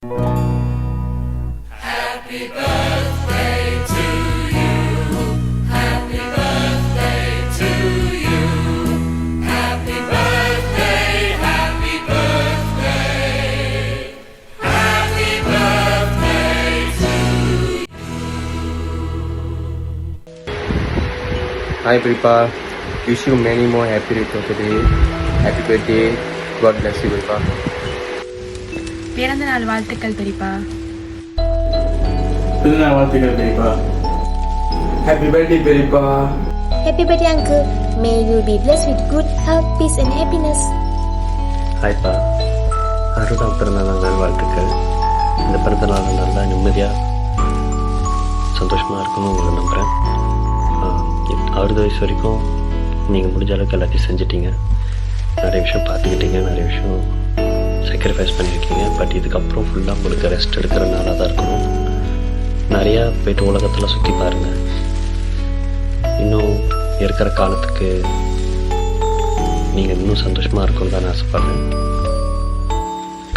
Happy birthday to you. Happy birthday to you. Happy birthday, happy birthday. Happy birthday to you. Hi Pripa, wish you many more happy returns today. Happy birthday. God bless you Pripa. பிறந்த நாள் வாழ்த்துக்கள் பெரியப்பா. பிறந்தநாள் வாழ்த்துக்கள் பெரியப்பா. Happy birthday பெரியப்பா. Happy birthday uncle. May you be blessed with good health, peace and happiness. ஹாய்ப்பா, 60ஆம் பிறந்தநாள் நல்வாழ்த்துக்கள். இந்த பிறந்தநாள் நல்லா நிம்மதியாக சந்தோஷமாக இருக்கணும்னு உங்களை நம்புகிறேன். 60 வயசு வரைக்கும் நீங்கள் முடிஞ்ச அளவுக்கு எல்லாத்தையும் செஞ்சிட்டீங்க, நிறைய விஷயம் பார்த்துக்கிட்டீங்க, நிறைய விஷயம் சாக்ரிஃபைஸ் பண்ணியிருக்கீங்க. பட் இதுக்கப்புறம் ஃபுல்லாக உங்களுக்கு ரெஸ்ட் எடுக்கிற நாளாக தான் இருக்கணும். நிறையா போய்ட்டு உலகத்தில் சுற்றி பாருங்கள். இன்னும் இருக்கிற காலத்துக்கு நீங்கள் இன்னும் சந்தோஷமாக இருக்கணும் தான் ஆசைப்பட்றேன்.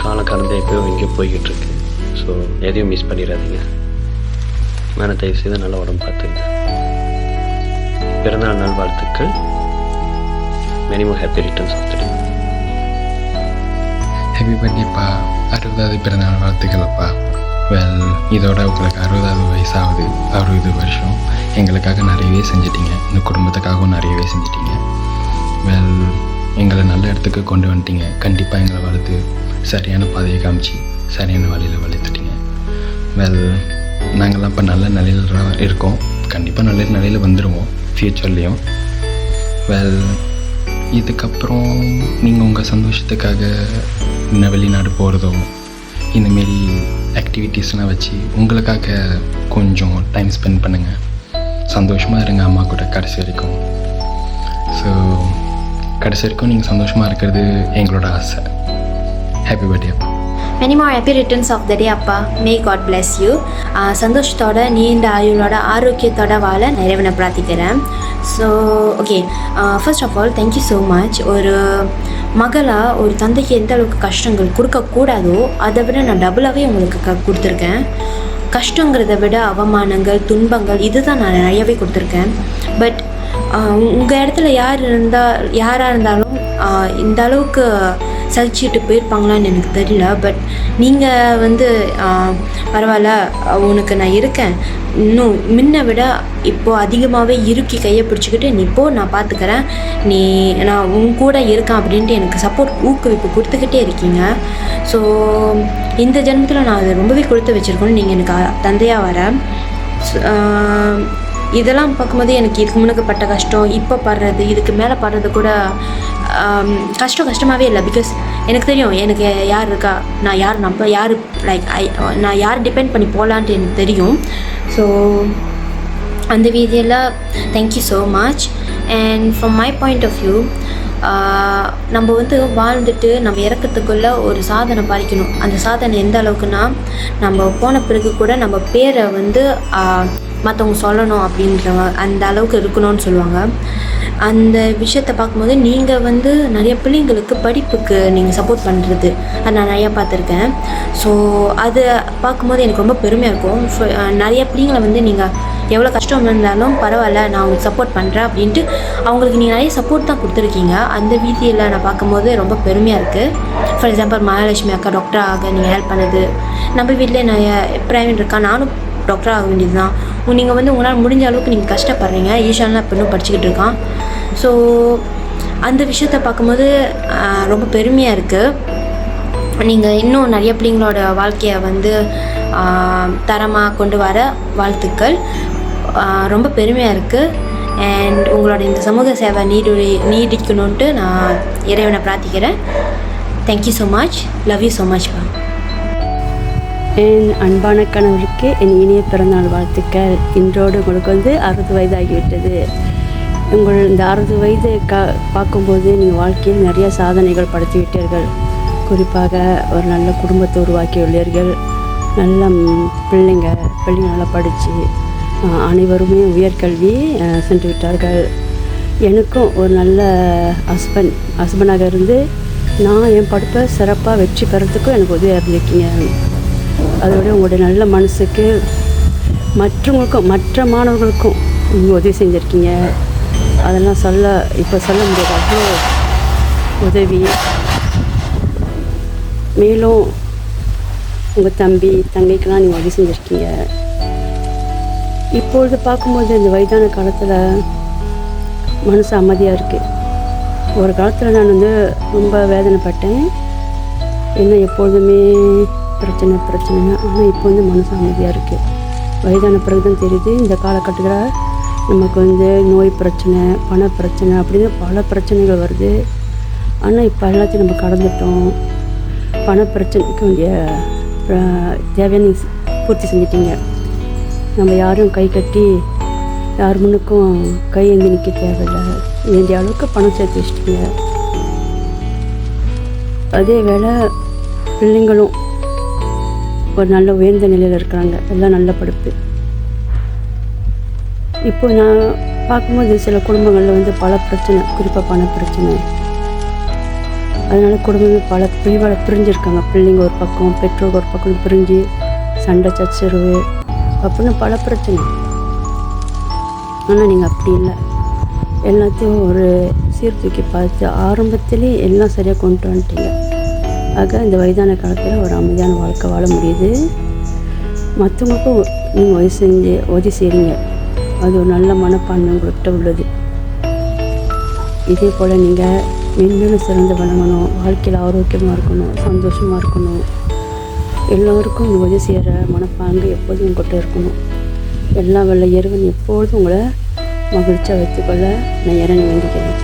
காலம் கடந்து எப்போயோ எங்கேயோ போய்கிட்டு இருக்கு. ஸோ எதையும் மிஸ் பண்ணிடாதீங்க. மேலே தயவு செய்து நல்லா உடம்பு பார்த்துங்க. பிறந்தநாள் நாள் வாழ்த்துக்கள். Minimum happy returns of the day. Happy பர்த்டேப்பா, 60வது பிறந்தநாள் வாழ்த்துக்களப்பா. வெல், இதோட உங்களுக்கு 60வது வயசாகுது. 60 வருஷம் எங்களுக்காக நிறையவே செஞ்சிட்டீங்க, இந்த குடும்பத்துக்காகவும் நிறையவே செஞ்சிட்டீங்க. வெல், எங்களை நல்ல இடத்துக்கு கொண்டு வந்துட்டீங்க. கண்டிப்பாக எங்களை வளர்த்து சரியான பாதையை காமிச்சு சரியான வழியில் வளர்த்துட்டீங்க. வெல், நாங்கள்லாம் இப்போ நல்ல நிலையில் இருக்கோம். கண்டிப்பாக நல்ல நிலையில் வந்துடுவோம் ஃப்யூச்சர்லேயும். வெல், இதுக்கப்புறம் நீங்கள் உங்கள் சந்தோஷத்துக்காக இன்னும் வெளிநாடு போகிறதோ இந்தமாரி ஆக்டிவிட்டீஸ்லாம் வச்சு உங்களுக்காக கொஞ்சம் டைம் ஸ்பெண்ட் பண்ணுங்கள். சந்தோஷமாக இருங்க அம்மா கூட கடைசி வரைக்கும். ஸோ கடைசி வரைக்கும் நீங்கள் சந்தோஷமாக இருக்கிறது எங்களோட ஆசை. ஹாப்பி பர்த்டே அப்பா. Many more happy returns of the day அப்பா. May God bless you. சந்தோஷத்தோட நீண்ட ஆயுளோட ஆரோக்கியத்தோட வாழ நிறைவனை பிரார்த்திக்கிறேன். So okay, first of all thank you so much. ஒரு மகளாக ஒரு தந்தைக்கு எந்த அளவுக்கு கஷ்டங்கள் கொடுக்கக்கூடாதோ அதை விட நான் டபுளாகவே உங்களுக்கு கொடுத்துருக்கேன். கஷ்டங்கிறத விட அவமானங்கள், துன்பங்கள் இதுதான் நான் நிறையவே கொடுத்துருக்கேன். பட் உங்கள் இடத்துல யாராக இருந்தாலும் இந்த அளவுக்கு சலிச்சிட்டு போயிருப்பாங்களான்னு எனக்கு தெரியல. பட் நீங்கள் பரவாயில்ல, உனக்கு நான் இருக்கேன், இன்னும் முன்ன விட இப்போது அதிகமாகவே இறுக்கி கையை பிடிச்சிக்கிட்டு நீ நான் பார்த்துக்கிறேன், நான் உன் கூட இருக்கேன் அப்படின்ட்டு எனக்கு சப்போர்ட் ஊக்குவிப்பு கொடுத்துக்கிட்டே இருக்கீங்க. ஸோ இந்த ஜென்மத்தில் நான் அதை ரொம்பவே கொடுத்து வச்சுருக்கேன்னு நீங்கள் எனக்கு தந்தையாக வர. இதெல்லாம் பார்க்கும்போது எனக்கு இதுக்கு முன்னுக்கு பட்ட கஷ்டம், இப்போ படுறது, இதுக்கு மேலே படுறது கூட கஷ்டமாகவே இல்லை. பிகாஸ் எனக்கு தெரியும் எனக்கு யார் இருக்கா, நான் யார் டிபெண்ட் பண்ணி போகலான்ட்டு எனக்கு தெரியும். ஸோ அந்த வீதியில் thank you so much. And from my point of view, நம்ம வாழ்ந்துட்டு நம்ம இறக்கிறதுக்குள்ளே ஒரு சாதனை பாதிக்கணும். அந்த சாதனை எந்த அளவுக்குன்னா, நம்ம போன பிறகு கூட நம்ம பேரை மற்றவங்க சொல்லணும் அப்படின்ற அந்த அளவுக்கு இருக்கணும்னு சொல்லுவாங்க. அந்த விஷயத்தை பார்க்கும்போது நீங்கள் நிறைய பிள்ளைங்களுக்கு படிப்புக்கு நீங்கள் சப்போர்ட் பண்ணுறது அது நான் நிறையா பார்த்துருக்கேன். ஸோ அது பார்க்கும்போது எனக்கு ரொம்ப பெருமையாக இருக்கும். நிறைய பிள்ளைங்களை நீங்கள் எவ்வளோ கஷ்டம் இருந்தாலும் பரவாயில்ல, நான் உங்களுக்கு சப்போர்ட் பண்ணுறேன் அப்படின்ட்டு அவங்களுக்கு நீங்கள் நிறைய சப்போர்ட் தான் கொடுத்துருக்கீங்க. அந்த வீதியில் நான் பார்க்கும்போது ரொம்ப பெருமையாக இருக்குது. ஃபார் எக்ஸாம்பிள் மகாலட்சுமி அக்கா டாக்டர் ஆக நீங்கள் ஹெல்ப் பண்ணது, நம்ம வீட்டில் நிறைய பிரைவேட் இருக்கா, நானும் டாக்டர் ஆக வேண்டியது தான். நீங்கள் உங்களால் முடிஞ்ச அளவுக்கு நீங்கள் கஷ்டப்படுறீங்க. ஈஷான்லாம் இப்போ இன்னும் படிச்சுக்கிட்டு இருக்கான். ஸோ அந்த விஷயத்தை பார்க்கும்போது ரொம்ப பெருமையாக இருக்குது. நீங்கள் இன்னும் நிறைய பிள்ளைங்களோட வாழ்க்கையை தரமாக கொண்டு வர வாழ்த்துக்கள். ரொம்ப பெருமையாக இருக்குது. அண்ட் உங்களோட இந்த சமூக சேவை நீடிக்கணுன்ட்டு நான் இறைவனை பிரார்த்திக்கிறேன். Thank you so much. Love you so much பா. என் அன்பான கணவருக்கு என் இனிய பிறந்தநாள் வாழ்த்துக்கள். இன்றோடு உங்களுக்கு 60 வயது ஆகிவிட்டது. உங்கள் இந்த 60 வயது பார்க்கும்போது நீங்கள் வாழ்க்கையில் நிறைய சாதனைகள் படைத்துவிட்டீர்கள். குறிப்பாக ஒரு நல்ல குடும்பத்தை உருவாக்கியுள்ளீர்கள். நல்ல பிள்ளைங்க நல்லா படித்து அனைவருமே உயர்கல்வி சென்று விட்டார்கள். எனக்கும் ஒரு நல்ல ஹஸ்பண்டாக இருந்து நான் என் படிப்பை சிறப்பாக வெற்றி பெறத்துக்கும் எனக்கு உதவியாக இருந்திருக்கீங்க. அதோட உங்களுடைய நல்ல மனசுக்கு மற்றவங்களுக்கும் மற்ற மாணவர்களுக்கும் நீங்கள் உதவி செஞ்சுருக்கீங்க. அதெல்லாம் இப்போ சொல்ல முடியாது. அவ்வளோ உதவி. மேலும் உங்கள் தம்பி தங்கைக்கெல்லாம் நீங்கள் உதவி செஞ்சுருக்கீங்க. இப்பொழுது பார்க்கும்போது இந்த வயதான காலத்தில் மனசு அமைதியாக இருக்குது. ஒரு காலத்தில் நான் ரொம்ப வேதனைப்பட்டேன். என்ன எப்பொழுதுமே பிரச்சனை. ஆனால் இப்போ மனசு அமைதியாக இருக்குது. வயதான பிறகு தான் தெரியுது இந்த காலகட்டத்தில் நமக்கு நோய் பிரச்சனை, பண பிரச்சனை அப்படின்னு பல பிரச்சனைகள் வருது. ஆனால் இப்போ எல்லாத்தையும் நம்ம கடந்துட்டோம். பண பிரச்சனைக்கு வேண்டிய தேவையான பூர்த்தி செஞ்சிட்டிங்க. நம்ம யாரும் கை கட்டி யார் முன்னுக்கும் கை ஏந்தி நிற்க தேவையில்லை. வேண்டிய அளவுக்கு பணம் சேர்த்து வச்சிட்டிங்க. அதே வேளை பிள்ளைங்களும் ஒரு நல்ல உயர்ந்த நிலையில் இருக்கிறாங்க. எல்லாம் நல்ல படிப்பு. இப்போ நான் பார்க்கும்போது சில குடும்பங்களில் பல பிரச்சனை, குறிப்பாக பண பிரச்சனை. அதனால் குடும்பமே பல பிரிவால் பிரிஞ்சிருக்காங்க. பிள்ளைங்க ஒரு பக்கம், பெற்றோர் ஒரு பக்கம் பிரிஞ்சு சண்டை சச்சரவு அப்படின்னு பல பிரச்சனை. ஆனால் நீங்கள் அப்படி இல்லை. எல்லாத்தையும் ஒரு சீர்தூக்கி பார்த்து ஆரம்பத்திலே எல்லாம் சரியாக கொண்டு வந்துட்டீங்க. ஆக இந்த வயதான காலத்தில் ஒரு அமைதியான வாழ்க்கை வாழ முடியுது. மற்றவங்களுக்கும் நீங்கள் உதவி செய்கிறீங்க. அது ஒரு நல்ல மனப்பான்மை உங்கள்கிட்ட உள்ளது. இதே போல் நீங்கள் மென்மேலும் சிறந்து வழங்கணும். வாழ்க்கையில் ஆரோக்கியமாக இருக்கணும், சந்தோஷமாக இருக்கணும். எல்லோருக்கும் உதவி செய்கிற மனப்பாங்கு எப்போதும் உங்கள்கிட்ட இருக்கணும். எல்லா வல்ல இறைவன் எப்பொழுதும் உங்களை மகிழ்ச்சியாக வைத்துக்கொள்ள நான் இறைவனை வேண்டிக்கிறேன்.